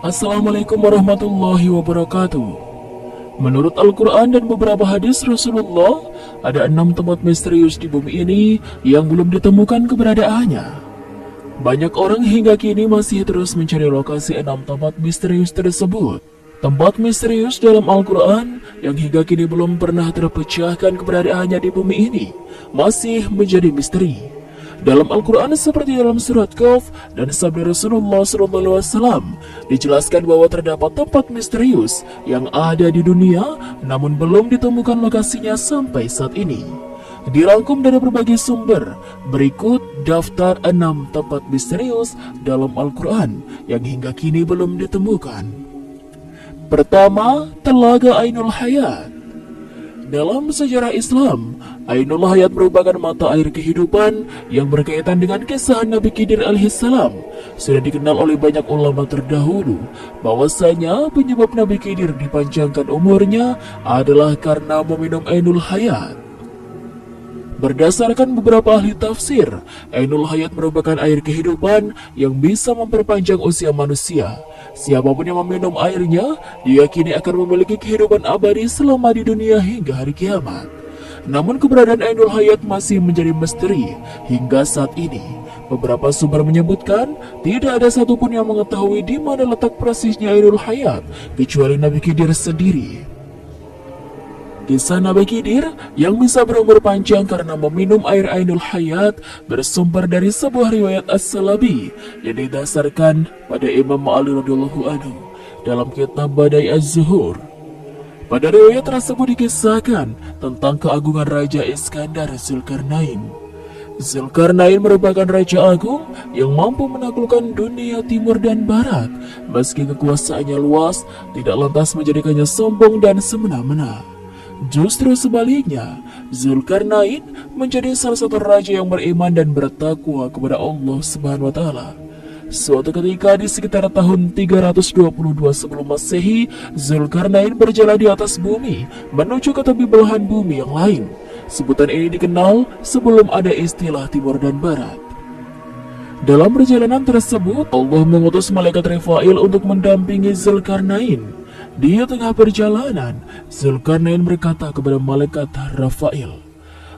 Assalamualaikum warahmatullahi wabarakatuh. Menurut Al-Quran dan beberapa hadis Rasulullah, ada 6 tempat misterius di bumi ini yang belum ditemukan keberadaannya. Banyak orang hingga kini masih terus mencari lokasi 6 tempat misterius tersebut. Tempat misterius dalam Al-Quran yang hingga kini belum pernah terpecahkan keberadaannya di bumi ini masih menjadi misteri. Dalam Al-Quran seperti dalam surat Qaf dan sabda Rasulullah SAW dijelaskan bahwa terdapat tempat misterius yang ada di dunia namun belum ditemukan lokasinya sampai saat ini. Dirangkum dari berbagai sumber, berikut daftar 6 tempat misterius dalam Al-Quran yang hingga kini belum ditemukan. Pertama, Telaga Ainul Hayat. Dalam sejarah Islam, Ainul Hayat merupakan mata air kehidupan yang berkaitan dengan kisah Nabi Khidir alaihissalam. Sudah dikenal oleh banyak ulama terdahulu bahwasanya penyebab Nabi Khidir dipanjangkan umurnya adalah karena meminum Ainul Hayat. Berdasarkan beberapa ahli tafsir, Ainul Hayat merupakan air kehidupan yang bisa memperpanjang usia manusia. Siapapun yang meminum airnya, diyakini akan memiliki kehidupan abadi selama di dunia hingga hari kiamat. Namun keberadaan Ainul Hayat masih menjadi misteri hingga saat ini. Beberapa sumber menyebutkan tidak ada satupun yang mengetahui di mana letak persisnya Ainul Hayat kecuali Nabi Khidir sendiri. Kisah Nabi Khidir yang bisa berumur panjang karena meminum air Ainul Hayat bersumber dari sebuah riwayat As-Salabi yang didasarkan pada Imam Ali radhiyallahu anhu dalam kitab Badai Az-Zuhur. Pada riwayat tersebut dikisahkan tentang keagungan Raja Iskandar Zulkarnain. Zulkarnain merupakan raja agung yang mampu menaklukkan dunia timur dan barat. Meski kekuasaannya luas, tidak lantas menjadikannya sombong dan semena-mena. Justru sebaliknya, Zulkarnain menjadi salah satu raja yang beriman dan bertakwa kepada Allah Subhanahu wa taala. Suatu ketika di sekitar tahun 322 sebelum Masehi, Zulkarnain berjalan di atas bumi menuju ke tepi belahan bumi yang lain. Sebutan ini dikenal sebelum ada istilah timur dan barat. Dalam perjalanan tersebut, Allah mengutus malaikat Rafail untuk mendampingi Zulkarnain. Di tengah perjalanan, Zulkarnain berkata kepada malaikat Rafail,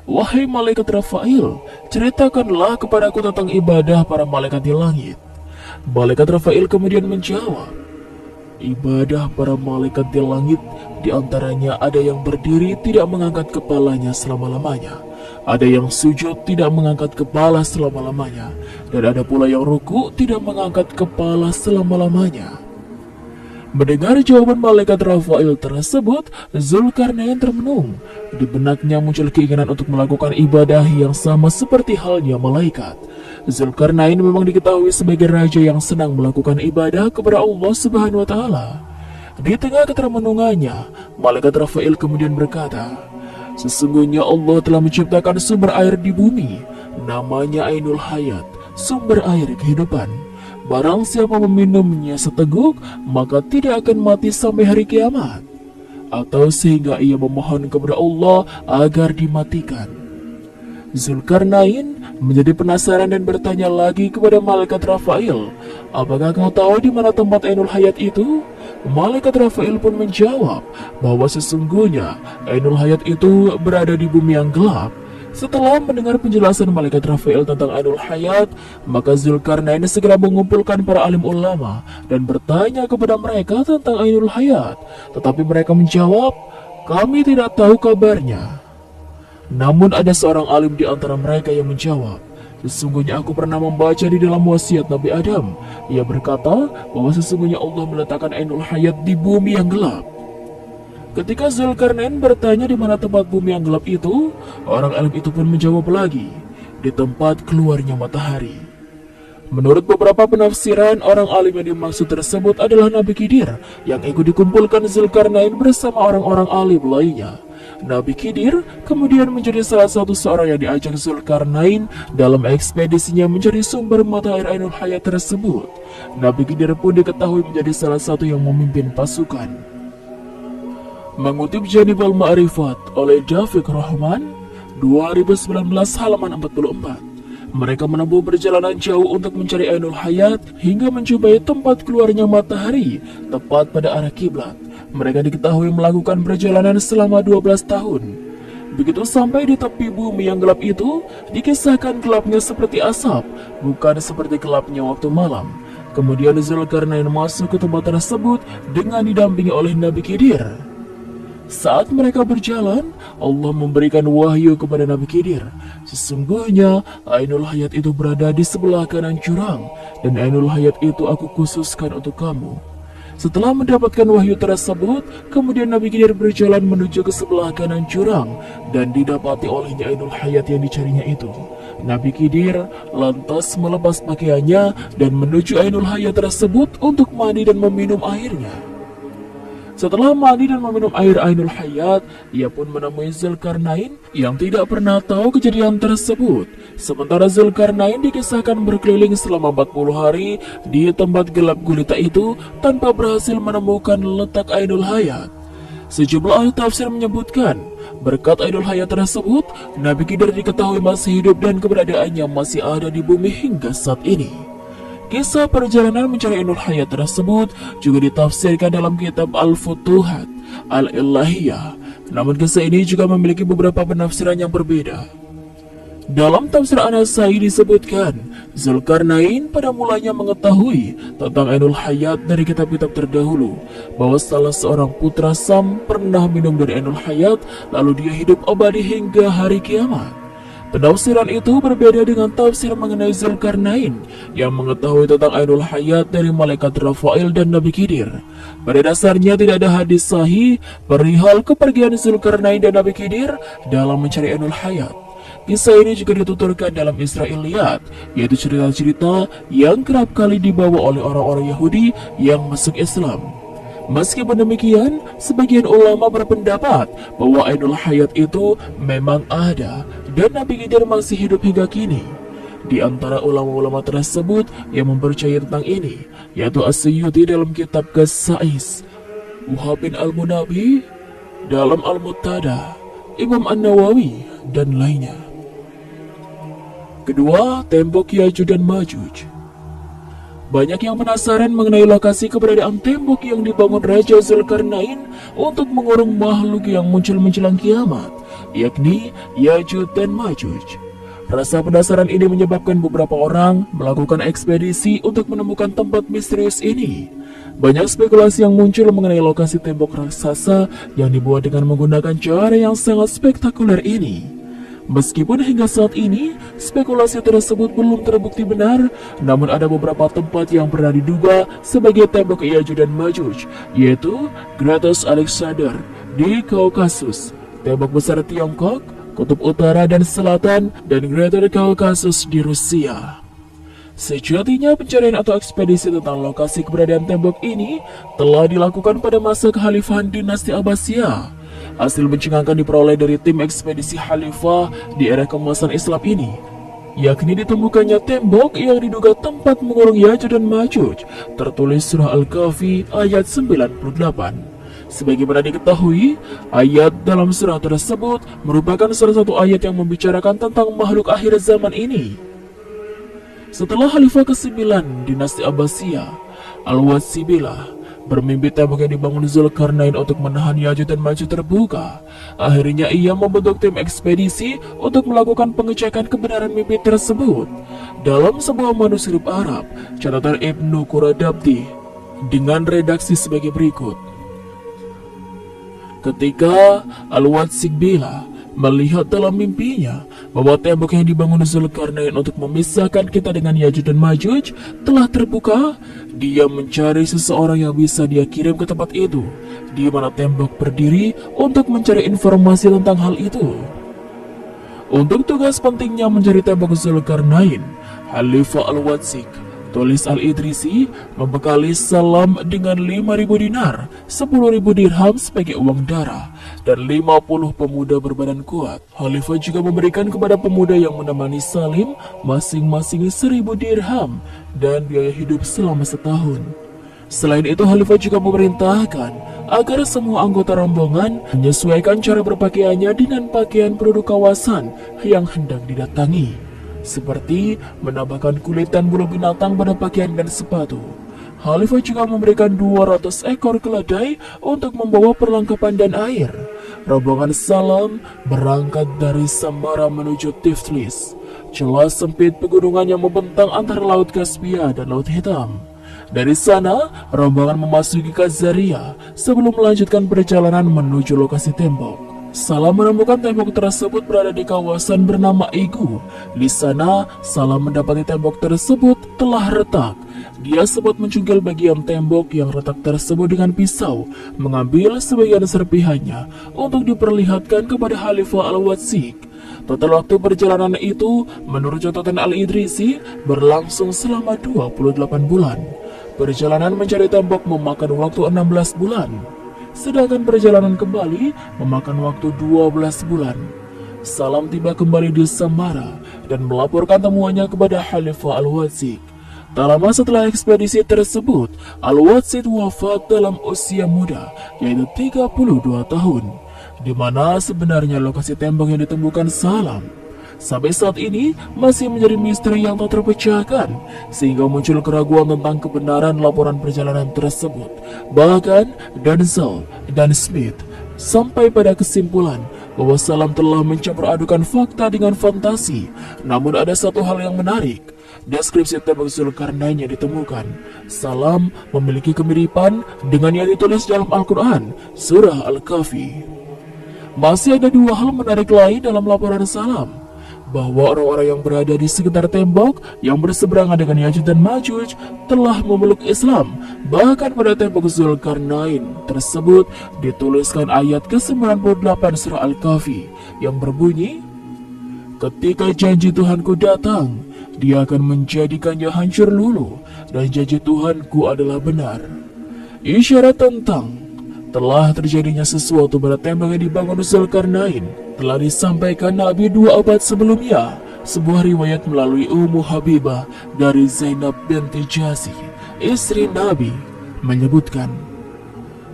"Wahai malaikat Rafail, ceritakanlah kepadaku tentang ibadah para malaikat di langit." Malaikat Rafail kemudian menjawab, "Ibadah para malaikat di langit diantaranya ada yang berdiri tidak mengangkat kepalanya selama-lamanya, ada yang sujud tidak mengangkat kepala selama-lamanya, dan ada pula yang ruku tidak mengangkat kepala selama-lamanya." Mendengar jawaban malaikat Rafail tersebut, Zulkarnain termenung. Di benaknya muncul keinginan untuk melakukan ibadah yang sama seperti halnya malaikat. Zulkarnain memang diketahui sebagai raja yang senang melakukan ibadah kepada Allah Subhanahu wa taala. Di tengah ketermenungannya, malaikat Rafail kemudian berkata, "Sesungguhnya Allah telah menciptakan sumber air di bumi, namanya Ainul Hayat, sumber air kehidupan. Barang siapa meminumnya seteguk, maka tidak akan mati sampai hari kiamat, atau sehingga ia memohon kepada Allah agar dimatikan." Zulkarnain menjadi penasaran dan bertanya lagi kepada malaikat Rafail, "Apakah kau tahu di mana tempat Ainul Hayat itu?" Malaikat Rafail pun menjawab bahwa sesungguhnya Ainul Hayat itu berada di bumi yang gelap. Setelah mendengar penjelasan malaikat Rafail tentang Ainul Hayat, maka Zulkarnain segera mengumpulkan para alim ulama dan bertanya kepada mereka tentang Ainul Hayat. Tetapi mereka menjawab, "Kami tidak tahu kabarnya." Namun ada seorang alim di antara mereka yang menjawab, "Sesungguhnya aku pernah membaca di dalam wasiat Nabi Adam. Ia berkata bahwa sesungguhnya Allah meletakkan Ainul Hayat di bumi yang gelap." Ketika Zulkarnain bertanya di mana tempat bumi yang gelap itu, orang alim itu pun menjawab lagi, "Di tempat keluarnya matahari." Menurut beberapa penafsiran, orang alim yang dimaksud tersebut adalah Nabi Khidir yang ikut dikumpulkan Zulkarnain bersama orang-orang alim lainnya. Nabi Khidir kemudian menjadi salah satu seorang yang diajak Zulkarnain dalam ekspedisinya mencari sumber mata air Ainul Hayat tersebut. Nabi Khidir pun diketahui menjadi salah satu yang memimpin pasukan. Mengutip Janib al-Ma'rifat oleh Dafiq Rahman, 2019 halaman 44. Mereka menempuh perjalanan jauh untuk mencari Ainul Hayat hingga menjumpai tempat keluarnya matahari tepat pada arah kiblat. Mereka diketahui melakukan perjalanan selama 12 tahun. Begitu sampai di tepi bumi yang gelap itu, dikisahkan gelapnya seperti asap, bukan seperti gelapnya waktu malam. Kemudian Zulkarnain masuk ke tempat tersebut dengan didampingi oleh Nabi Khidir. Saat mereka berjalan, Allah memberikan wahyu kepada Nabi Khidir. Sesungguhnya Ainul Hayat itu berada di sebelah kanan jurang, dan Ainul Hayat itu aku khususkan untuk kamu. Setelah mendapatkan wahyu tersebut, kemudian Nabi Khidir berjalan menuju ke sebelah kanan jurang, dan didapati olehnya Ainul Hayat yang dicarinya itu. Nabi Khidir lantas melepas pakaiannya dan menuju Ainul Hayat tersebut untuk mandi dan meminum airnya. Setelah mandi dan meminum air Ainul Hayat, ia pun menemui Zulkarnain yang tidak pernah tahu kejadian tersebut. Sementara Zulkarnain dikisahkan berkeliling selama 40 hari di tempat gelap gulita itu tanpa berhasil menemukan letak Ainul Hayat. Sejumlah ahli tafsir menyebutkan, berkat Ainul Hayat tersebut, Nabi Khidir diketahui masih hidup dan keberadaannya masih ada di bumi hingga saat ini. Kisah perjalanan mencari Ainul Hayat tersebut juga ditafsirkan dalam kitab Al-Futuhat Al-Ilahiyah. Namun kisah ini juga memiliki beberapa penafsiran yang berbeda. Dalam tafsir An-Nasai disebutkan, Zulkarnain pada mulanya mengetahui tentang Ainul Hayat dari kitab-kitab terdahulu, bahwa salah seorang putra Sam pernah minum dari Ainul Hayat, lalu dia hidup abadi hingga hari kiamat. Penafsiran itu berbeda dengan tafsir mengenai Zulkarnain yang mengetahui tentang Ainul Hayat dari malaikat Rafael dan Nabi Khidir. Pada dasarnya tidak ada hadis sahih perihal kepergian Zulkarnain dan Nabi Khidir dalam mencari Ainul Hayat. Kisah ini juga dituturkan dalam Israiliyat, yaitu cerita-cerita yang kerap kali dibawa oleh orang-orang Yahudi yang masuk Islam. Meskipun demikian, sebagian ulama berpendapat bahwa Ainul Hayat itu memang ada dan Nabi Khidir masih hidup hingga kini. Di antara ulama-ulama tersebut yang mempercayai tentang ini, yaitu As-Suyuti dalam kitab Qasais, Wahab bin Al-Munabi dalam Al-Muttada, Imam An-Nawawi, dan lainnya. Kedua, tembok Yajuj dan Majuj. Banyak yang penasaran mengenai lokasi keberadaan tembok yang dibangun Raja Zulkarnain untuk mengurung makhluk yang muncul menjelang kiamat, yakni Yajuj dan Majuj. Rasa penasaran ini menyebabkan beberapa orang melakukan ekspedisi untuk menemukan tempat misterius ini. Banyak spekulasi yang muncul mengenai lokasi tembok raksasa yang dibuat dengan menggunakan cara yang sangat spektakuler ini. Meskipun hingga saat ini, spekulasi tersebut belum terbukti benar, namun ada beberapa tempat yang pernah diduga sebagai tembok Yajuj dan Majuj, yaitu Gratus Alexander di Kaukasus, tembok besar Tiongkok, Kutub Utara dan Selatan, dan Greater Kaukasus di Rusia. Sejatinya pencarian atau ekspedisi tentang lokasi keberadaan tembok ini telah dilakukan pada masa kekhalifahan dinasti Abbasiyah. Hasil mencengangkan diperoleh dari tim ekspedisi Khalifah di era keemasan Islam ini, yakni ditemukannya tembok yang diduga tempat mengurung Yajuj dan Majuj, tertulis surah Al-Kahfi ayat 98. Sebagaimana diketahui, ayat dalam surah tersebut merupakan salah satu ayat yang membicarakan tentang makhluk akhir zaman ini. Setelah Khalifah ke-9 dinasti Abbasiyah, Al-Watsibilah bermimpi tembok yang dibangun Zulkarnain untuk menahan Yajuj dan Majuj terbuka. Akhirnya ia membentuk tim ekspedisi untuk melakukan pengecekan kebenaran mimpi tersebut. Dalam sebuah manuskrip Arab, catatan Ibnu Quradabdi dengan redaksi sebagai berikut. Ketika Al-Watsibilah melihat dalam mimpinya bahwa tembok yang dibangun Zulkarnain untuk memisahkan kita dengan Yajuj dan Majuj telah terbuka, dia mencari seseorang yang bisa dia kirim ke tempat itu, di mana tembok berdiri, untuk mencari informasi tentang hal itu. Untuk tugas pentingnya mencari tembok Zulkarnain, Khalifah Al-Watsik, tulis Al-Idrisi, membekali Salam dengan 5.000 dinar, 10.000 dirham sebagai uang darah, dan 50 pemuda berbadan kuat. Khalifah juga memberikan kepada pemuda yang menemani Salim masing-masing 1.000 dirham dan biaya hidup selama setahun. Selain itu, Khalifah juga memerintahkan agar semua anggota rombongan menyesuaikan cara berpakaiannya dengan pakaian penduduk kawasan yang hendak didatangi. seperti menambahkan kulit dan bulu binatang pada pakaian dan sepatu. Khalifah juga memberikan 200 ekor keledai untuk membawa perlengkapan dan air. Rombongan Salam berangkat dari Samarra menuju Tiflis, celah sempit pegunungan yang membentang antara Laut Kaspia dan Laut Hitam. Dari sana, rombongan memasuki Kazaria sebelum melanjutkan perjalanan menuju lokasi tembok. Salam menemukan tembok tersebut berada di kawasan bernama Igu. Di sana, Salam mendapati tembok tersebut telah retak. Dia sempat mencungkil bagian tembok yang retak tersebut dengan pisau, mengambil sebagian serpihannya untuk diperlihatkan kepada Khalifah Al-Watsik. Total waktu perjalanan itu, menurut catatan Al-Idrisi, berlangsung selama 28 bulan. Perjalanan mencari tembok memakan waktu 16 bulan. Sedangkan perjalanan kembali memakan waktu 12 bulan. Salam tiba kembali di Samarra dan melaporkan temuannya kepada Khalifah Al-Watsik. Tak lama setelah ekspedisi tersebut, Al-Watsik wafat dalam usia muda, yaitu 32 tahun, di mana sebenarnya lokasi tembok yang ditemukan Salam sampai saat ini masih menjadi misteri yang tak terpecahkan, sehingga muncul keraguan tentang kebenaran laporan perjalanan tersebut. Bahkan Denzel dan Smith sampai pada kesimpulan bahwa Salam telah mencampur adukan fakta dengan fantasi. Namun ada satu hal yang menarik. Deskripsi tembok Zulkarnain yang ditemukan, Salam memiliki kemiripan dengan yang ditulis dalam Al-Quran, Surah Al-Kahfi. Masih ada dua hal menarik lain dalam laporan Salam, bahwa orang-orang yang berada di sekitar tembok yang berseberangan dengan Yajuj dan Majuj telah memeluk Islam. Bahkan pada tembok Zulkarnain tersebut dituliskan ayat ke-98 surah Al-Kahfi yang berbunyi, "Ketika janji Tuhanku datang, Dia akan menjadikannya hancur luluh, dan janji Tuhanku adalah benar." Isyarat tentang telah terjadinya sesuatu pada tembok yang dibangun Zulkarnain telah disampaikan Nabi 2 abad sebelumnya. Sebuah riwayat melalui Ummu Habibah dari Zainab binti Jasi, istri Nabi, menyebutkan,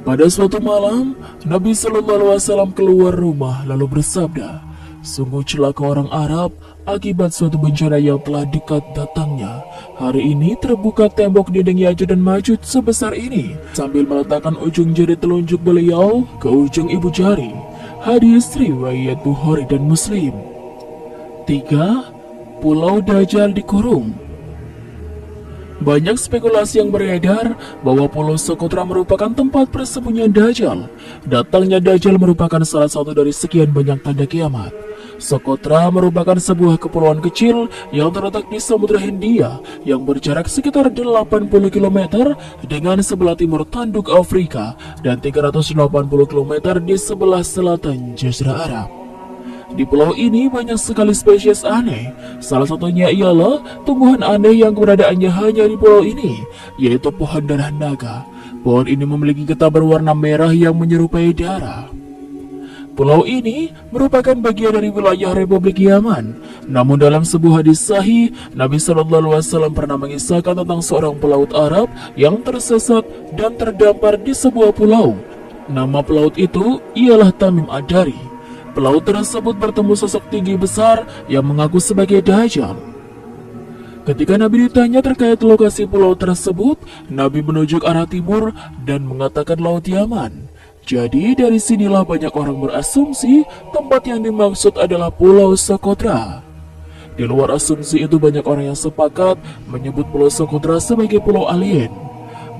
pada suatu malam Nabi SAW keluar rumah lalu bersabda, "Sungguh celaka orang Arab akibat suatu bencana yang telah dekat datangnya. Hari ini terbuka tembok dinding Yajuj dan Majuj sebesar ini," sambil meletakkan ujung jari telunjuk beliau ke ujung ibu jari. Hadis riwayat Bukhari dan Muslim. 3. Pulau Dajjal dikurung. Banyak spekulasi yang beredar bahwa Pulau Socotra merupakan tempat persembunyian Dajjal. Datangnya Dajjal merupakan salah satu dari sekian banyak tanda kiamat. Socotra merupakan sebuah kepulauan kecil yang terletak di Samudra Hindia yang berjarak sekitar 80 km dengan sebelah timur tanduk Afrika dan 380 km di sebelah selatan Jazirah Arab. Di pulau ini banyak sekali spesies aneh. Salah satunya ialah tumbuhan aneh yang keberadaannya hanya di pulau ini, yaitu pohon darah naga. Pohon ini memiliki getah berwarna merah yang menyerupai darah. Pulau ini merupakan bagian dari wilayah Republik Yaman. Namun dalam sebuah hadis sahih, Nabi SAW pernah mengisahkan tentang seorang pelaut Arab yang tersesat dan terdampar di sebuah pulau. Nama pelaut itu ialah Tamim Ad-Dari. Pelaut tersebut bertemu sosok tinggi besar yang mengaku sebagai Dajjal. Ketika Nabi ditanya terkait lokasi pulau tersebut, Nabi menunjuk arah timur dan mengatakan Laut Yaman. Jadi dari sinilah banyak orang berasumsi tempat yang dimaksud adalah Pulau Socotra. Di luar asumsi itu banyak orang yang sepakat menyebut Pulau Socotra sebagai pulau alien.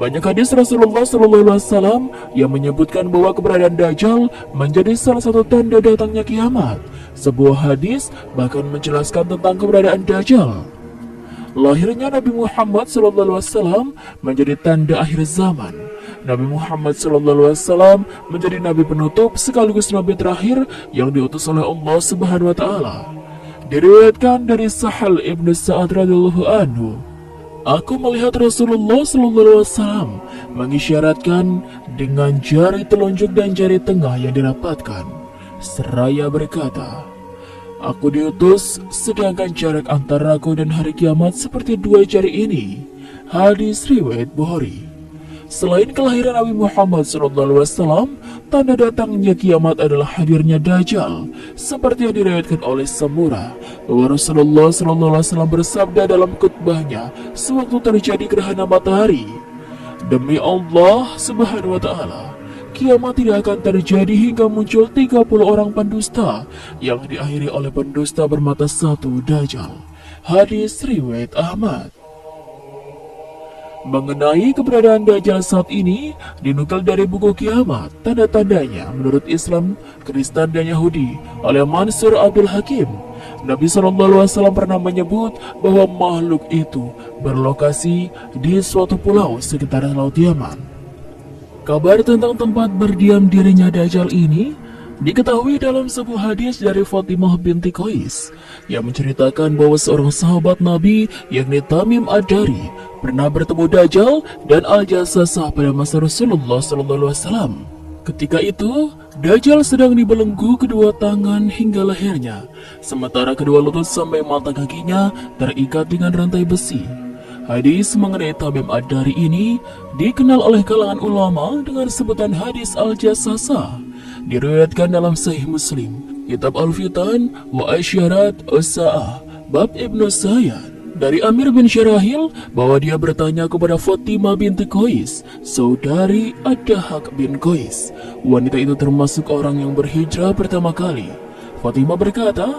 Banyak hadis Rasulullah SAW yang menyebutkan bahwa keberadaan Dajjal menjadi salah satu tanda datangnya kiamat. Sebuah hadis bahkan menjelaskan tentang keberadaan Dajjal. Lahirnya Nabi Muhammad SAW menjadi tanda akhir zaman. Nabi Muhammad SAW menjadi nabi penutup sekaligus nabi terakhir yang diutus oleh Allah Subhanahu wa taala. Diriwayatkan dari Sahal ibn Sa'ad radhiyallahu anhu, "Aku melihat Rasulullah SAW mengisyaratkan dengan jari telunjuk dan jari tengah yang dirapatkan, seraya berkata, 'Aku diutus sedangkan jarak antara aku dan hari kiamat seperti dua jari ini.'" Hadis riwayat Bukhari. Selain kelahiran Nabi Muhammad SAW, tanda datangnya kiamat adalah hadirnya Dajjal. Seperti yang diriwayatkan oleh Samurah, bahwa Rasulullah SAW bersabda dalam khutbahnya sewaktu terjadi gerhana matahari, "Demi Allah Subhanahu wa Ta'ala, kiamat tidak akan terjadi hingga muncul 30 orang pendusta yang diakhiri oleh pendusta bermata satu, Dajjal." Hadis riwayat Ahmad. Mengenai keberadaan Dajjal saat ini, dinukil dari buku Kiamat, tanda-tandanya menurut Islam, Kristen dan Yahudi oleh Mansur Abdul Hakim. Nabi SAW pernah menyebut bahwa makhluk itu berlokasi di suatu pulau sekitar Laut Yaman. Kabar tentang tempat berdiam dirinya Dajjal ini diketahui dalam sebuah hadis dari Fatimah binti Qais yang menceritakan bahwa seorang sahabat Nabi yakni Tamim Ad-Dari pernah bertemu Dajjal dan Al-Jassasah pada masa Rasulullah SAW. Ketika itu, Dajjal sedang dibelenggu kedua tangan hingga lehernya, sementara kedua lutut sampai mata kakinya terikat dengan rantai besi. Hadis mengenai Tamim Ad-Dari ini dikenal oleh kalangan ulama dengan sebutan hadis Al-Jassasah. Diriwayatkan dalam Sahih Muslim, Kitab Al-Fitan wa Asyarat As-Sa'ah, Bab Ibnu Sayyad, dari Amir bin Syarahil bahwa dia bertanya kepada Fatimah binti Qais, saudari Ad-Dahak bin Qais. Wanita itu termasuk orang yang berhijrah pertama kali. Fatimah berkata,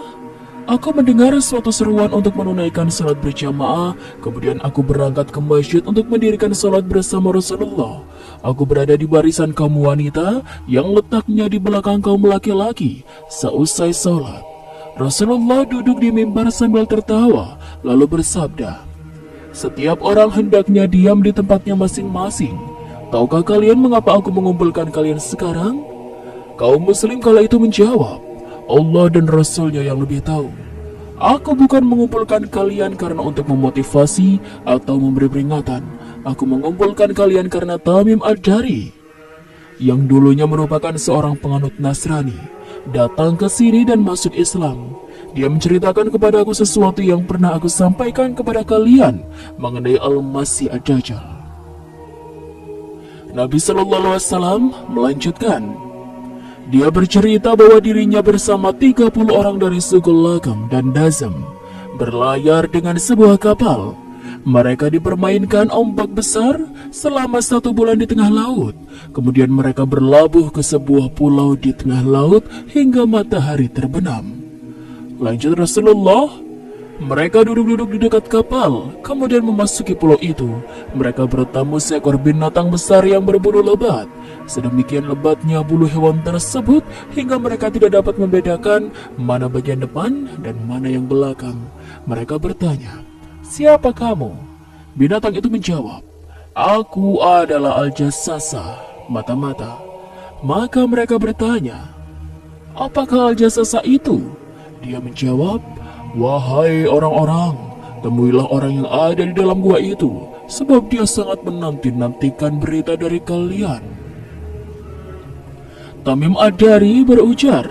"Aku mendengar suatu seruan untuk menunaikan salat berjamaah, kemudian aku berangkat ke masjid untuk mendirikan salat bersama Rasulullah. Aku berada di barisan kaum wanita yang letaknya di belakang kaum laki-laki. Seusai salat, Rasulullah duduk di mimbar sambil tertawa, lalu bersabda, 'Setiap orang hendaknya diam di tempatnya masing-masing. Tahukah kalian mengapa aku mengumpulkan kalian sekarang?' Kaum muslim kala itu menjawab, 'Allah dan Rasulnya yang lebih tahu. Aku bukan mengumpulkan kalian karena untuk memotivasi atau memberi peringatan. Aku mengumpulkan kalian karena Tamim Ad-Dari, yang dulunya merupakan seorang penganut Nasrani, datang ke sini dan masuk Islam. Dia menceritakan kepada aku sesuatu yang pernah aku sampaikan kepada kalian mengenai Al-Masih Ad-Dajjal.'" Nabi SAW melanjutkan, dia bercerita bahwa dirinya bersama 30 orang dari suku Lagam dan Dazam berlayar dengan sebuah kapal. Mereka dipermainkan ombak besar selama 1 bulan di tengah laut. Kemudian mereka berlabuh ke sebuah pulau di tengah laut hingga matahari terbenam. Lanjut Rasulullah, mereka duduk-duduk di dekat kapal, kemudian memasuki pulau itu. Mereka bertemu seekor binatang besar yang berbulu lebat. Sedemikian lebatnya bulu hewan tersebut hingga mereka tidak dapat membedakan mana bagian depan dan mana yang belakang. Mereka bertanya, "Siapa kamu?" Binatang itu menjawab, "Aku adalah Al-Jassasah, mata-mata." Maka mereka bertanya, "Apakah Al-Jassasah itu?" Dia menjawab, "Wahai orang-orang, temuilah orang yang ada di dalam gua itu, sebab dia sangat menanti-nantikan berita dari kalian." Tamim Ad-Dari berujar,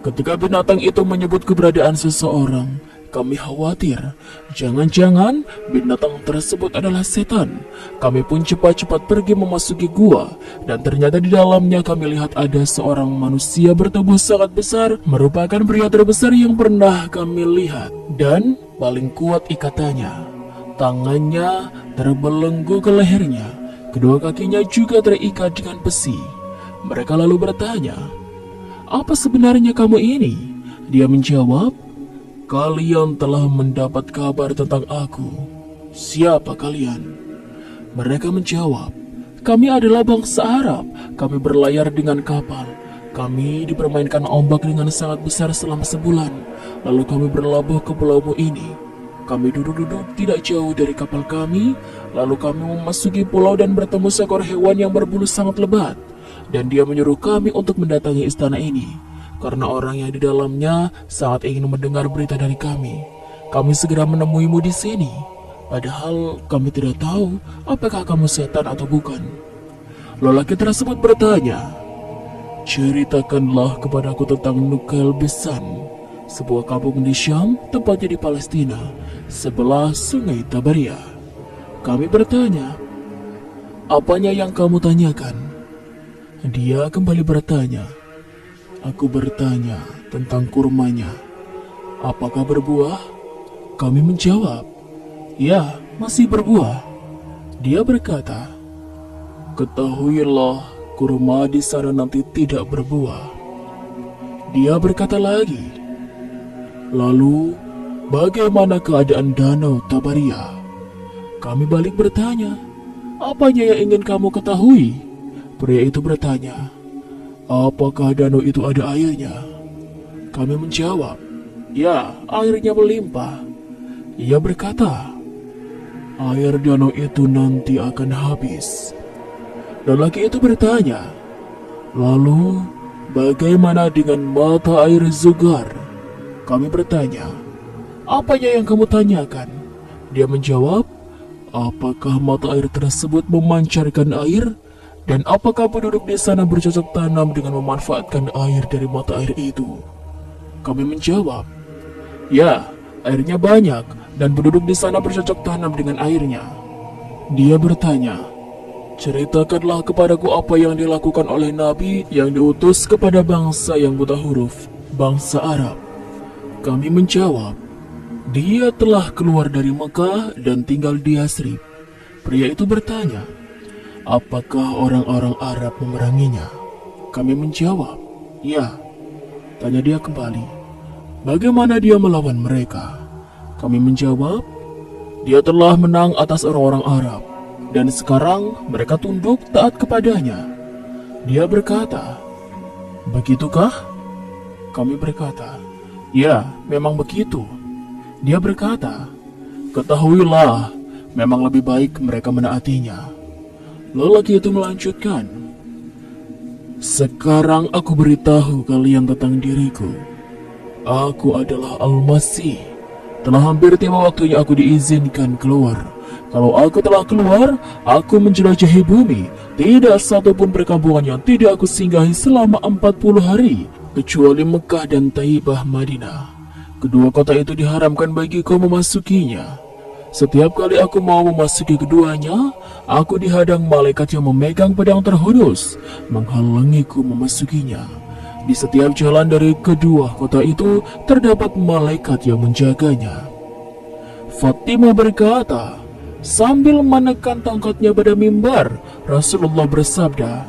"Ketika binatang itu menyebut keberadaan seseorang, kami khawatir, jangan-jangan binatang tersebut adalah setan. Kami pun cepat-cepat pergi memasuki gua, dan ternyata di dalamnya kami lihat ada seorang manusia bertubuh sangat besar, merupakan pria terbesar yang pernah kami lihat, dan paling kuat ikatannya. Tangannya terbelenggu ke lehernya, kedua kakinya juga terikat dengan besi." Mereka lalu bertanya, "Apa sebenarnya kamu ini?" Dia menjawab, "Kalian telah mendapat kabar tentang aku. Siapa kalian?" Mereka menjawab, "Kami adalah bangsa Arab. Kami berlayar dengan kapal. Kami dipermainkan ombak dengan sangat besar selama sebulan. Lalu kami berlabuh ke pulaumu ini. Kami duduk-duduk tidak jauh dari kapal kami. Lalu kami memasuki pulau dan bertemu seekor hewan yang berbulu sangat lebat. Dan dia menyuruh kami untuk mendatangi istana ini, karena orang yang di dalamnya sangat ingin mendengar berita dari kami. Kami segera menemuimu di sini, padahal kami tidak tahu apakah kamu setan atau bukan." Lelaki tersebut bertanya, "Ceritakanlah kepadaku tentang Nukail Bisan, sebuah kampung di Syam, tempatnya di Palestina, sebelah sungai Tabaria." Kami bertanya, apanya yang kamu tanyakan? Dia kembali bertanya. Aku bertanya tentang kurmanya. Apakah berbuah? Kami menjawab, ya, masih berbuah. Dia berkata, ketahuilah, kurma di sana nanti tidak berbuah. Dia berkata lagi, lalu bagaimana keadaan danau Tabaria? Kami balik bertanya, apanya yang ingin kamu ketahui? Pria itu bertanya, apakah danau itu ada airnya? Kami menjawab, ya, airnya melimpah. Ia berkata, air danau itu nanti akan habis. Dan laki itu bertanya, lalu bagaimana dengan mata air Zugar? Kami bertanya, apanya yang kamu tanyakan? Dia menjawab, apakah mata air tersebut memancarkan air? Dan apakah penduduk di sana bercocok tanam dengan memanfaatkan air dari mata air itu? Kami menjawab, ya, airnya banyak dan penduduk di sana bercocok tanam dengan airnya. Dia bertanya, ceritakanlah kepadaku apa yang dilakukan oleh Nabi yang diutus kepada bangsa yang buta huruf, bangsa Arab. Kami menjawab, dia telah keluar dari Mekah dan tinggal di Yasrib. Pria itu bertanya, apakah orang-orang Arab memeranginya? Kami menjawab, ya. Tanya dia kembali, bagaimana dia melawan mereka? Kami menjawab, dia telah menang atas orang-orang Arab, dan sekarang mereka tunduk taat kepadanya. Dia berkata, begitukah? Kami berkata, ya, memang begitu. Dia berkata, ketahuilah, memang lebih baik mereka menaatinya. Lelaki itu melanjutkan, sekarang aku beritahu kalian tentang diriku. Aku adalah Al-Masih. Telah hampir tiba waktunya aku diizinkan keluar. Kalau aku telah keluar, aku menjelajahi bumi. Tidak satupun perkampungan yang tidak aku singgahi selama 40 hari, kecuali Mekah dan Taibah Madinah. Kedua kota itu diharamkan bagiku memasukinya. Setiap kali aku mau memasuki keduanya, aku dihadang malaikat yang memegang pedang terhunus, menghalangiku memasukinya. Di setiap jalan dari kedua kota itu, terdapat malaikat yang menjaganya. Fatimah berkata, sambil menekan tongkatnya pada mimbar, Rasulullah bersabda,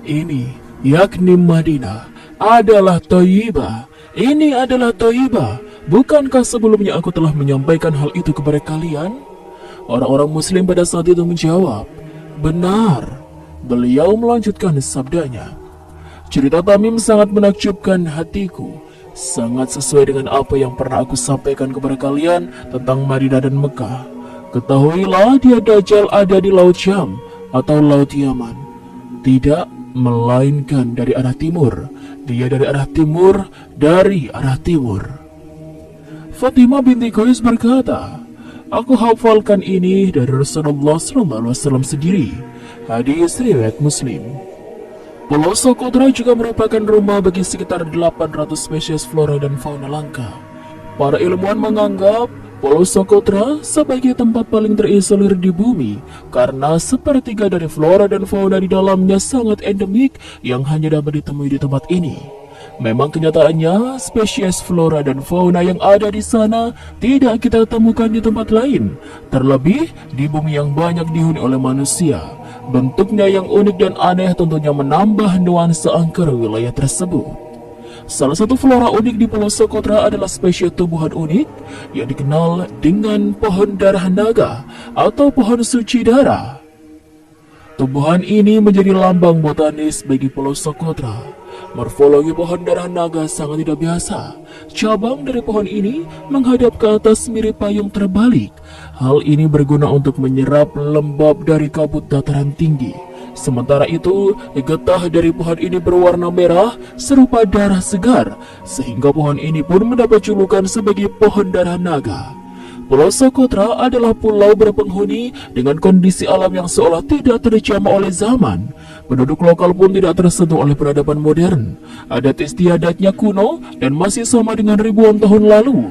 ini, yakni Madinah, adalah Thayyibah. Ini adalah Thayyibah. Bukankah sebelumnya aku telah menyampaikan hal itu kepada kalian? Orang-orang muslim pada saat itu menjawab, benar. Beliau melanjutkan sabdanya, cerita Tamim sangat menakjubkan hatiku, sangat sesuai dengan apa yang pernah aku sampaikan kepada kalian tentang Madinah dan Mekah. Ketahuilah dia Dajjal ada di Laut Syam atau Laut Yaman. Tidak, melainkan dari arah timur. Dia dari arah timur, dari arah timur. Fatimah binti Qais berkata, aku hafalkan ini dari Rasulullah SAW sendiri. Hadis riwayat Muslim. Pulau Socotra juga merupakan rumah bagi sekitar 800 spesies flora dan fauna langka. Para ilmuwan menganggap Pulau Socotra sebagai tempat paling terisolir di bumi karena sepertiga dari flora dan fauna di dalamnya sangat endemik yang hanya dapat ditemui di tempat ini. Memang kenyataannya, spesies flora dan fauna yang ada di sana tidak kita temukan di tempat lain. Terlebih di bumi yang banyak dihuni oleh manusia. Bentuknya yang unik dan aneh tentunya menambah nuansa angker wilayah tersebut. Salah satu flora unik di Pulau Socotra adalah spesies tumbuhan unik yang dikenal dengan pohon darah naga atau pohon suci darah. Tumbuhan ini menjadi lambang botanis bagi Pulau Socotra. Morfologi pohon darah naga sangat tidak biasa. Cabang dari pohon ini menghadap ke atas mirip payung terbalik. Hal ini berguna untuk menyerap lembab dari kabut dataran tinggi. Sementara itu, getah dari pohon ini berwarna merah serupa darah segar, sehingga pohon ini pun mendapat julukan sebagai pohon darah naga. Pulau Socotra adalah pulau berpenghuni dengan kondisi alam yang seolah tidak terjamah oleh zaman. Penduduk lokal pun tidak tersentuh oleh peradaban modern. Adat istiadatnya kuno dan masih sama dengan ribuan tahun lalu.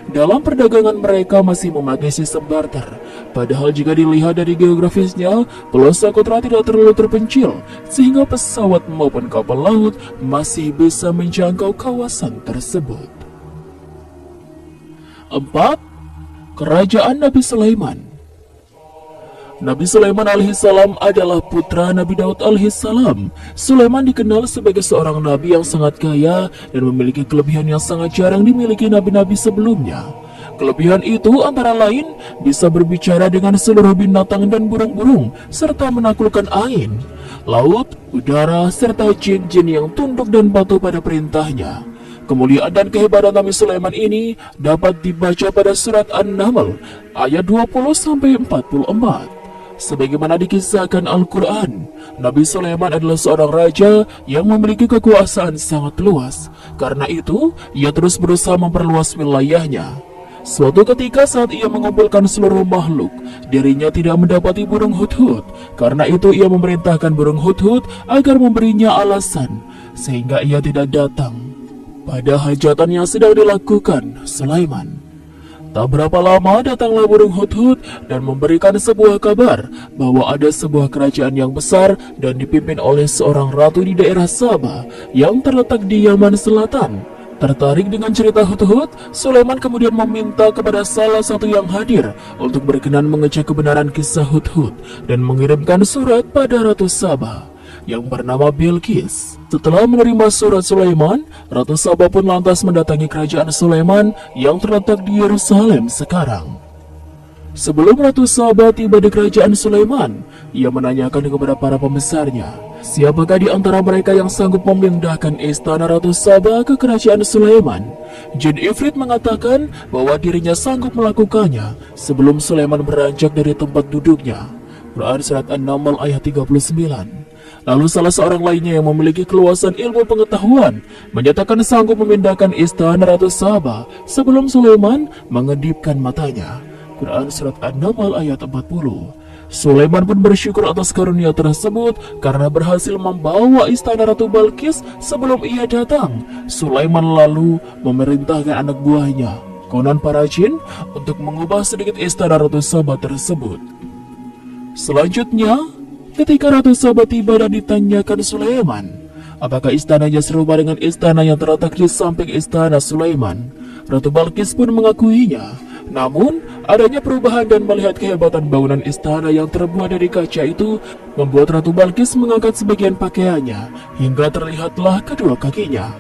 Dalam perdagangan mereka masih memakai sistem barter. Padahal jika dilihat dari geografisnya, Pulau Socotra tidak terlalu terpencil, sehingga pesawat maupun kapal laut masih bisa menjangkau kawasan tersebut. 4. Kerajaan Nabi Sulaiman. Nabi Sulaiman alaihissalam adalah putra Nabi Daud alaihissalam. Sulaiman dikenal sebagai seorang nabi yang sangat kaya dan memiliki kelebihan yang sangat jarang dimiliki nabi-nabi sebelumnya. Kelebihan itu antara lain bisa berbicara dengan seluruh binatang dan burung-burung, serta menaklukkan angin, laut, udara, serta jin-jin yang tunduk dan patuh pada perintahnya. Kemuliaan dan kehebatan Nabi Sulaiman ini dapat dibaca pada surat An-Naml ayat 20-44. Sebagaimana dikisahkan Al-Quran, Nabi Sulaiman adalah seorang raja yang memiliki kekuasaan sangat luas. Karena itu, ia terus berusaha memperluas wilayahnya. Suatu ketika saat ia mengumpulkan seluruh makhluk, dirinya tidak mendapati burung hudhud. Karena itu ia memerintahkan burung hudhud agar memberinya alasan, sehingga ia tidak datang pada hajatan yang sedang dilakukan Sulaiman. Tak berapa lama datanglah burung hudhud dan memberikan sebuah kabar bahwa ada sebuah kerajaan yang besar dan dipimpin oleh seorang ratu di daerah Sabah yang terletak di Yaman Selatan. Tertarik dengan cerita hudhud, Sulaiman kemudian meminta kepada salah satu yang hadir untuk berkenan mengecek kebenaran kisah hudhud dan mengirimkan surat pada Ratu Sabah yang bernama Bilqis. Setelah menerima surat Sulaiman, Ratu Sabah pun lantas mendatangi kerajaan Sulaiman yang terletak di Yerusalem sekarang. Sebelum Ratu Sabah tiba di kerajaan Sulaiman, ia menanyakan kepada para pembesarnya, siapakah di antara mereka yang sanggup memindahkan istana Ratu Sabah ke kerajaan Sulaiman? Jin Ifrit mengatakan bahwa dirinya sanggup melakukannya sebelum Sulaiman beranjak dari tempat duduknya. Quran Surat An-Naml ayat 39. Lalu salah seorang lainnya yang memiliki keluasan ilmu pengetahuan menyatakan sanggup memindahkan istana Ratu Sabah sebelum Sulaiman mengedipkan matanya. Quran Surat An-Naml ayat 40. Sulaiman pun bersyukur atas karunia tersebut karena berhasil membawa istana Ratu Balqis sebelum ia datang. Sulaiman lalu memerintahkan anak buahnya, konon para jin, untuk mengubah sedikit istana Ratu Sabah tersebut. Selanjutnya, ketika Ratu Sabah tiba dan ditanyakan Sulaiman, apakah istananya serupa dengan istana yang terletak di samping istana Sulaiman, Ratu Balqis pun mengakuinya. Namun, adanya perubahan dan melihat kehebatan bangunan istana yang terbuat dari kaca itu membuat Ratu Balqis mengangkat sebagian pakaiannya hingga terlihatlah kedua kakinya.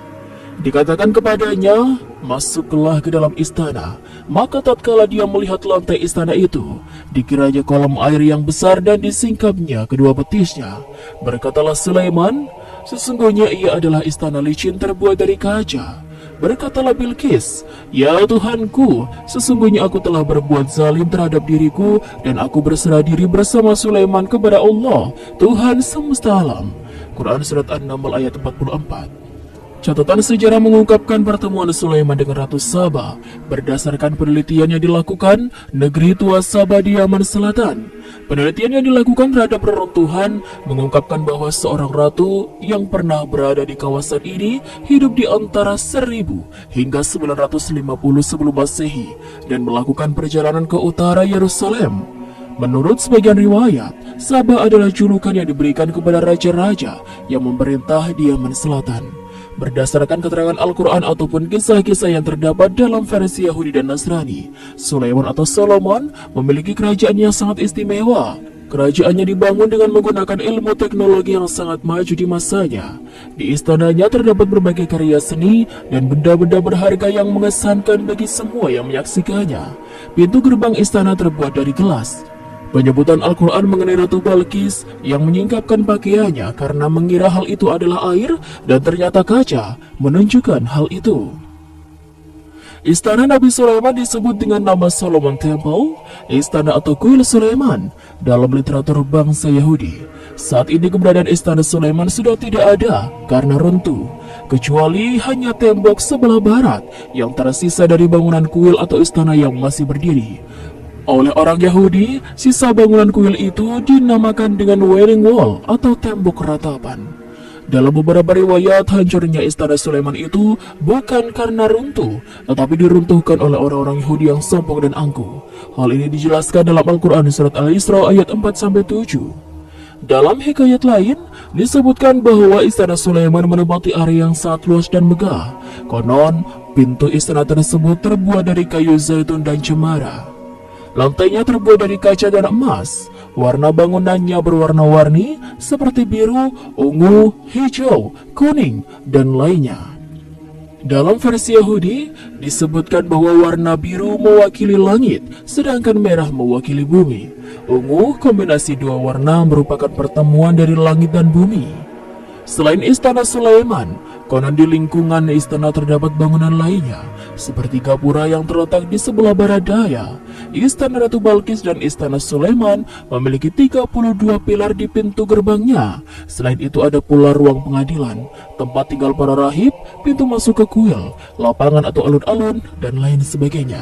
Dikatakan kepadanya, masuklah ke dalam istana. Maka tatkala dia melihat lantai istana itu, dikiranya kolam air yang besar dan disingkapnya kedua betisnya. Berkatalah Sulaiman, sesungguhnya ia adalah istana licin terbuat dari kaca. Berkatalah Bilqis, ya Tuhanku, sesungguhnya aku telah berbuat zalim terhadap diriku dan aku berserah diri bersama Sulaiman kepada Allah, Tuhan semesta alam. Quran Surat An-Naml ayat 44. Catatan sejarah mengungkapkan pertemuan Sulaiman dengan Ratu Sabah berdasarkan penelitian yang dilakukan negeri tua Sabah di Yaman Selatan. Penelitian yang dilakukan terhadap reruntuhan mengungkapkan bahwa seorang ratu yang pernah berada di kawasan ini hidup di antara 1000 hingga 950 sebelum Masehi dan melakukan perjalanan ke utara Yerusalem. Menurut sebagian riwayat, Sabah adalah julukan yang diberikan kepada raja-raja yang memerintah di Yaman Selatan. Berdasarkan keterangan Al-Quran ataupun kisah-kisah yang terdapat dalam versi Yahudi dan Nasrani, Sulaiman atau Solomon memiliki kerajaan yang sangat istimewa. Kerajaannya dibangun dengan menggunakan ilmu teknologi yang sangat maju di masanya. Di istananya terdapat berbagai karya seni dan benda-benda berharga yang mengesankan bagi semua yang menyaksikannya. Pintu gerbang istana terbuat dari gelas. Penyebutan Al-Quran mengenai Ratu Balqis yang menyingkapkan pakaiannya karena mengira hal itu adalah air dan ternyata kaca menunjukkan hal itu. Istana Nabi Sulaiman disebut dengan nama Solomon Temple, istana atau kuil Sulaiman dalam literatur bangsa Yahudi. Saat ini keberadaan istana Sulaiman sudah tidak ada karena runtuh, kecuali hanya tembok sebelah barat yang tersisa dari bangunan kuil atau istana yang masih berdiri. Oleh orang Yahudi, sisa bangunan kuil itu dinamakan dengan Wailing Wall atau tembok ratapan. Dalam beberapa riwayat, hancurnya istana Sulaiman itu bukan karena runtuh, tetapi diruntuhkan oleh orang-orang Yahudi yang sombong dan angkuh. Hal ini dijelaskan dalam Al-Quran surat Al-Isra ayat 4-7. Dalam hikayat lain, disebutkan bahwa istana Sulaiman menempati area yang sangat luas dan megah. Konon, pintu istana tersebut terbuat dari kayu zaitun dan cemara. Lantainya terbuat dari kaca dan emas. Warna bangunannya berwarna-warni seperti biru, ungu, hijau, kuning, dan lainnya. Dalam versi Yahudi, disebutkan bahwa warna biru mewakili langit, sedangkan merah mewakili bumi. Ungu, kombinasi dua warna, merupakan pertemuan dari langit dan bumi. Selain istana Sulaiman, konon di lingkungan istana terdapat bangunan lainnya, seperti gapura yang terletak di sebelah barat daya. Istana Ratu Balkis dan istana Sulaiman memiliki 32 pilar di pintu gerbangnya. Selain itu ada pula ruang pengadilan, tempat tinggal para rahib, pintu masuk ke kuil, lapangan atau alun-alun, dan lain sebagainya.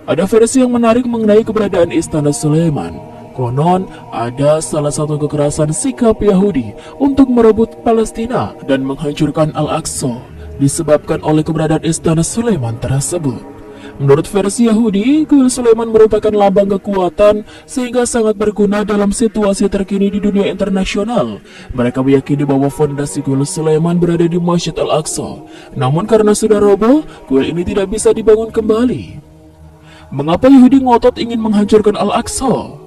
Ada versi yang menarik mengenai keberadaan istana Sulaiman. Konon, ada salah satu kekerasan sikap Yahudi untuk merebut Palestina dan menghancurkan Al-Aqsa disebabkan oleh keberadaan istana Sulaiman tersebut. Menurut versi Yahudi, kuil Sulaiman merupakan lambang kekuatan sehingga sangat berguna dalam situasi terkini di dunia internasional. Mereka meyakini bahwa fondasi kuil Sulaiman berada di Masjid Al-Aqsa. Namun karena sudah roboh, kuil ini tidak bisa dibangun kembali. Mengapa Yahudi ngotot ingin menghancurkan Al-Aqsa?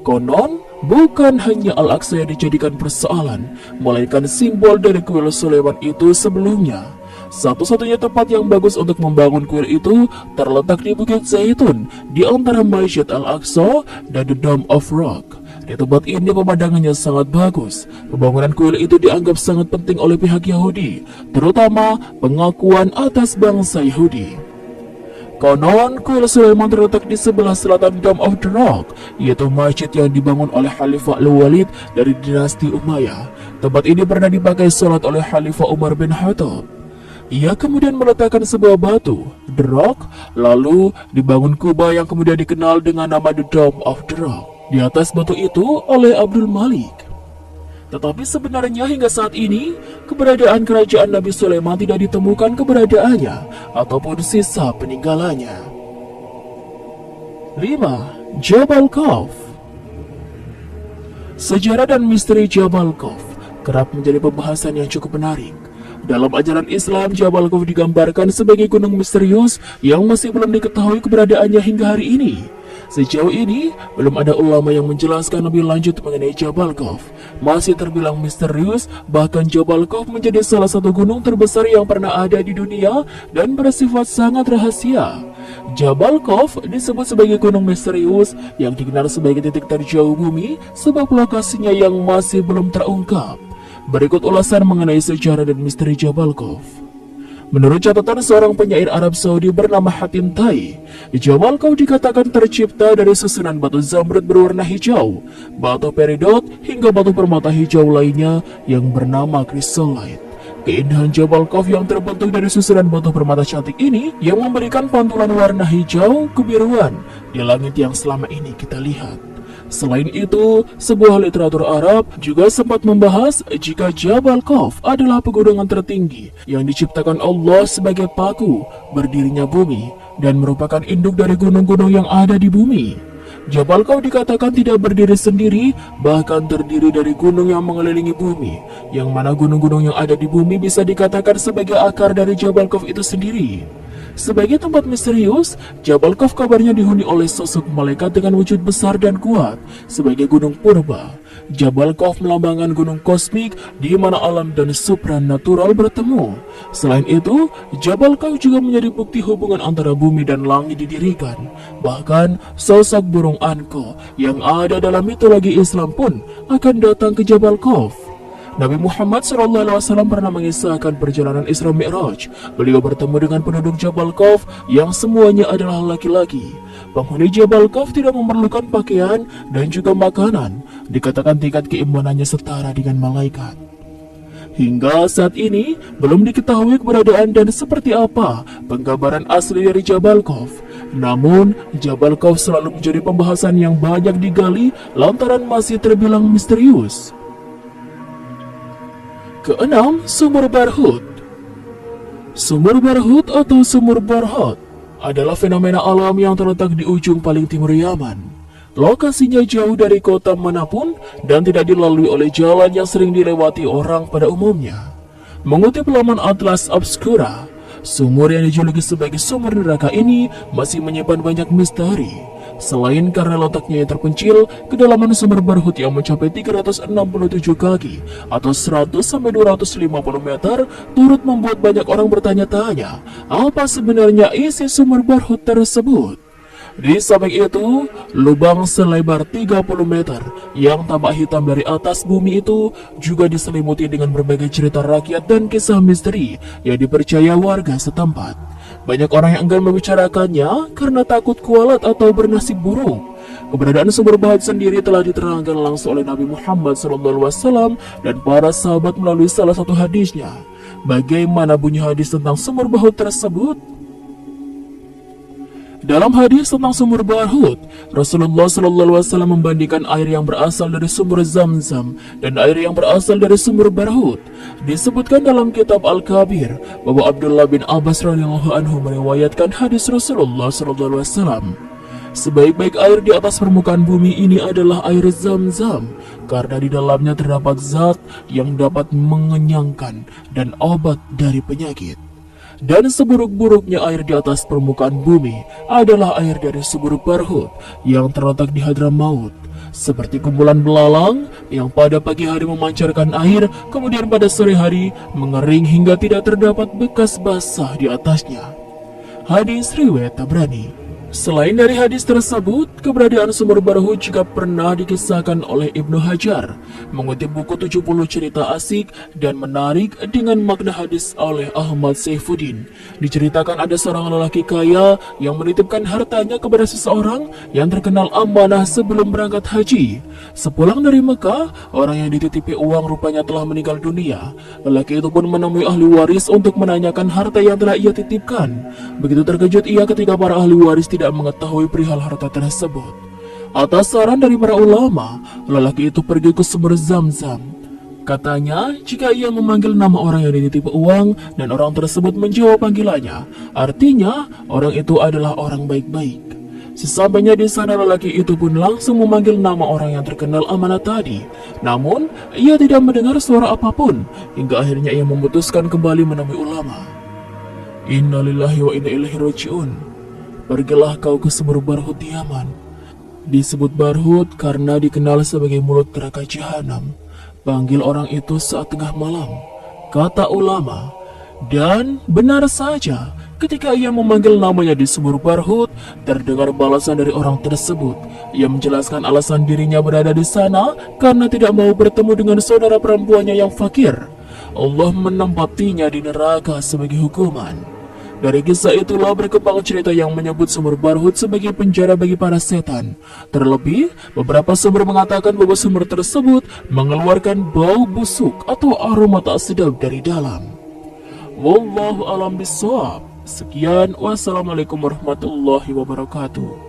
Konon, bukan hanya Al-Aqsa yang dijadikan persoalan, melainkan simbol dari kuil Sulaiman itu sebelumnya. Satu-satunya tempat yang bagus untuk membangun kuil itu terletak di Bukit Zaitun, di antara Masjid Al-Aqsa dan The Dome of Rock. Di tempat ini pemandangannya sangat bagus. Pembangunan kuil itu dianggap sangat penting oleh pihak Yahudi, terutama pengakuan atas bangsa Yahudi. Konon, kuil Sulaiman terletak di sebelah selatan Dome of the Rock, yaitu masjid yang dibangun oleh Khalifah Al-Walid dari dinasti Umayyah. Tempat ini pernah dipakai sholat oleh Khalifah Umar bin Khattab. Ia kemudian meletakkan sebuah batu, The Rock, lalu dibangun kubah yang kemudian dikenal dengan nama The Dome of the Rock di atas batu itu oleh Abdul Malik. Tetapi sebenarnya hingga saat ini, keberadaan kerajaan Nabi Sulaiman tidak ditemukan keberadaannya ataupun sisa peninggalannya. 5. Jabal Khawf. Sejarah dan misteri Jabal Khawf kerap menjadi pembahasan yang cukup menarik. Dalam ajaran Islam, Jabal Khawf digambarkan sebagai gunung misterius yang masih belum diketahui keberadaannya hingga hari ini. Sejauh ini, belum ada ulama yang menjelaskan lebih lanjut mengenai Jabal Khawf. Masih terbilang misterius, bahkan Jabal Khawf menjadi salah satu gunung terbesar yang pernah ada di dunia dan bersifat sangat rahasia. Jabal Khawf disebut sebagai gunung misterius yang dikenal sebagai titik terjauh bumi sebab lokasinya yang masih belum terungkap. Berikut ulasan mengenai sejarah dan misteri Jabal Khawf. Menurut catatan seorang penyair Arab Saudi bernama Hatim Tai, Jabal Khawf dikatakan tercipta dari susunan batu zamrud berwarna hijau, batu peridot, hingga batu permata hijau lainnya yang bernama chrysolite. Keindahan Jabal Khawf yang terbentuk dari susunan batu permata cantik ini yang memberikan pantulan warna hijau kebiruan di langit yang selama ini kita lihat. Selain itu, sebuah literatur Arab juga sempat membahas jika Jabal Khawf adalah pegunungan tertinggi yang diciptakan Allah sebagai paku berdirinya bumi dan merupakan induk dari gunung-gunung yang ada di bumi. Jabal Khawf dikatakan tidak berdiri sendiri, bahkan terdiri dari gunung yang mengelilingi bumi, yang mana gunung-gunung yang ada di bumi bisa dikatakan sebagai akar dari Jabal Khawf itu sendiri. Sebagai tempat misterius, Jabal Khawf kabarnya dihuni oleh sosok malaikat dengan wujud besar dan kuat sebagai gunung purba. Jabal Khawf melambangkan gunung kosmik di mana alam dan supranatural bertemu. Selain itu, Jabal Khawf juga menjadi bukti hubungan antara bumi dan langit didirikan. Bahkan, sosok burung anko yang ada dalam mitologi Islam pun akan datang ke Jabal Khawf. Nabi Muhammad SAW pernah mengisahkan perjalanan Isra Mi'raj. Beliau bertemu dengan penduduk Jabal Khawf yang semuanya adalah laki-laki. Penghuni Jabal Khawf tidak memerlukan pakaian dan juga makanan. Dikatakan tingkat keimanannya setara dengan malaikat. Hingga saat ini, belum diketahui keberadaan dan seperti apa penggambaran asli dari Jabal Khawf. Namun, Jabal Khawf selalu menjadi pembahasan yang banyak digali lantaran masih terbilang misterius. Keenam, sumur Barhut. Sumur Barhut atau sumur Barhut adalah fenomena alam yang terletak di ujung paling timur Yaman. Lokasinya jauh dari kota manapun dan tidak dilalui oleh jalan yang sering dilewati orang pada umumnya. Mengutip laman Atlas Obscura, sumur yang dijuluki sebagai sumur neraka ini masih menyimpan banyak misteri. Selain karena letaknya yang terpencil, kedalaman sumur Barhut yang mencapai 367 kaki atau 100-250 meter turut membuat banyak orang bertanya-tanya, apa sebenarnya isi sumur Barhut tersebut? Di samping itu, lubang selebar 30 meter yang tampak hitam dari atas bumi itu juga diselimuti dengan berbagai cerita rakyat dan kisah misteri yang dipercaya warga setempat. Banyak orang yang enggan membicarakannya karena takut kualat atau bernasib buruk. Keberadaan sumur Barhut sendiri telah diterangkan langsung oleh Nabi Muhammad SAW dan para sahabat melalui salah satu hadisnya. Bagaimana bunyi hadis tentang sumur Barhut tersebut? Dalam hadis tentang sumur Barhut, Rasulullah SAW membandingkan air yang berasal dari sumur Zamzam dan air yang berasal dari sumur Barhut. Disebutkan dalam kitab Al-Kabir bahwa Abdullah bin Abbas radhiyallahu anhu meriwayatkan hadis Rasulullah SAW. Sebaik-baik air di atas permukaan bumi ini adalah air Zamzam, karena di dalamnya terdapat zat yang dapat mengenyangkan dan obat dari penyakit. Dan seburuk-buruknya air di atas permukaan bumi adalah air dari sumur Barhut yang terletak di Hadramaut, seperti kumpulan belalang yang pada pagi hari memancarkan air, kemudian pada sore hari mengering hingga tidak terdapat bekas basah di atasnya. Hadis riwayat Tabrani. Selain dari hadis tersebut, keberadaan sumur Barhut juga pernah dikisahkan oleh Ibnu Hajar, mengutip buku 70 cerita asik dan menarik dengan makna hadis oleh Ahmad Saifuddin. Diceritakan ada seorang lelaki kaya yang menitipkan hartanya kepada seseorang yang terkenal amanah sebelum berangkat haji. Sepulang dari Mekah, orang yang dititipi uang rupanya telah meninggal dunia. Lelaki itu pun menemui ahli waris untuk menanyakan harta yang telah ia titipkan. Begitu terkejut ia ketika para ahli waris tidak mengetahui perihal harta tersebut. Atas saran dari para ulama, lelaki itu pergi ke sumur Zamzam. Katanya, jika ia memanggil nama orang yang dititip uang dan orang tersebut menjawab panggilannya, artinya orang itu adalah orang baik-baik. Sesampainya di sana, lelaki itu pun langsung memanggil nama orang yang terkenal amanah tadi. Namun, ia tidak mendengar suara apapun, hingga akhirnya ia memutuskan kembali menemui ulama. Innalillahi wa inna ilaihi raji'un. Pergilah kau ke sumur Barhut di Yaman. Disebut Barhut karena dikenal sebagai mulut neraka jahanam. Panggil orang itu saat tengah malam, kata ulama. Dan benar saja, ketika ia memanggil namanya di sumur Barhut, terdengar balasan dari orang tersebut. Ia menjelaskan alasan dirinya berada di sana karena tidak mau bertemu dengan saudara perempuannya yang fakir. Allah menempatinya di neraka sebagai hukuman. Dari kisah itulah berkembang cerita yang menyebut sumur Barhut sebagai penjara bagi para setan. Terlebih, beberapa sumber mengatakan bahwa sumur tersebut mengeluarkan bau busuk atau aroma tak sedap dari dalam. Wallahu a'lam bishawab. Sekian, wassalamualaikum warahmatullahi wabarakatuh.